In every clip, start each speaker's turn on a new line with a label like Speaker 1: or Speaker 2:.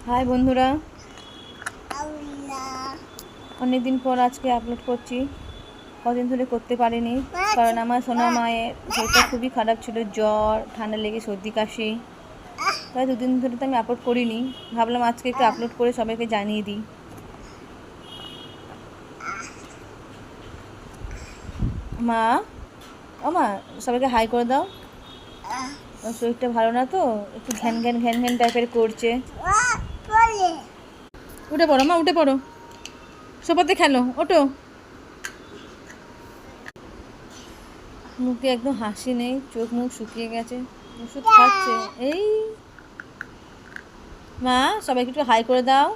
Speaker 1: High বন্ধুরা, অনেক দিন পর আজকে আপলোড করছি। কদিন ধরে করতে পারিনি কারণ আমার সোনা মায়ের শরীরটা খুবই খারাপ ছিল, জ্বর, ঠান্ডা লেগে সর্দি কাশি। তাই দুদিন ধরে তো আমি আপলোড করিনি। ভাবলাম আজকে একটু আপলোড করে সবাইকে জানিয়ে দিই। মা, ও মা, সবাইকে হাই করে দাও। ওর শরীরটা ভালো না তো, একটু ঘ্যান ঘ্যান ঘ্যান ঘ্যান টাইপের করছে। উঠে পড়ো মা, উঠে পড়ো, সোফাতে খেলো, ওঠো। মুখে একদম হাসি নেই, চোখ মুখ শুকিয়ে গেছে, ওষুধ খাচ্ছে। এই মা, সবাইকে একটু হাই করে দাও।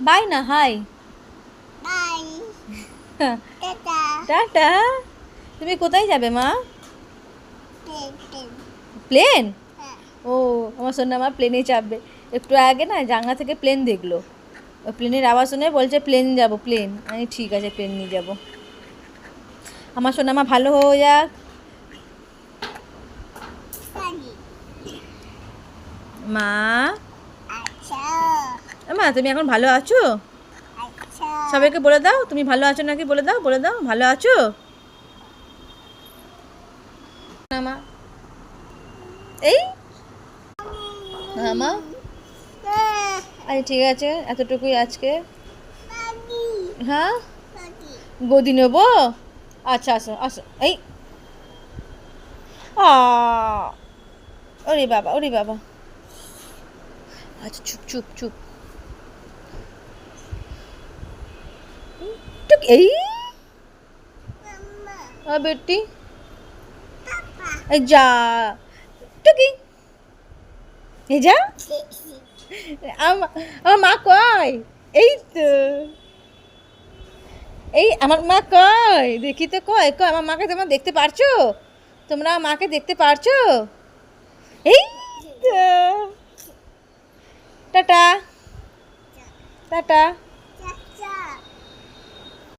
Speaker 1: বাই না, হাই। টাটা। তুমি কোথায় যাবে মা? প্লেন? ও, আমার সোনা মা প্লেনে চাপবে। একটু আগে না জানলা থেকে প্লেন দেখলো, ওই প্লেনের আওয়াজ শুনে বলছে প্লেন যাব, প্লেন। আমি ঠিক আছে, প্লেন নিয়ে যাবো। আমার সোনা মা ভালো হয়ে যাক। মা, মা তুমি এখন ভালো আছো? সবাইকে বলে দাও তুমি ভালো আছো নাকি, বলে দাও, বলে দাও ভালো আছো। মা, এই মা, আচ্ছা ঠিক আছে, এতটুকুই আজকে। হ্যাঁ, গদি নেবো। আচ্ছা, আসো আসো। এই ওরে বাবা, ওরে বাবা। আচ্ছা, চুপ চুপ চুপ। টুক, এই বেটি, এই যা টুকি, এই যা। আমার মা কয়? এই তো, এই আমার মা কয়, দেখি তো, কয় কয় আমার মাকে তোমরা দেখতে পারছো? তোমরা মাকে দেখতে পারছো? এই তো, টাটা টাটা।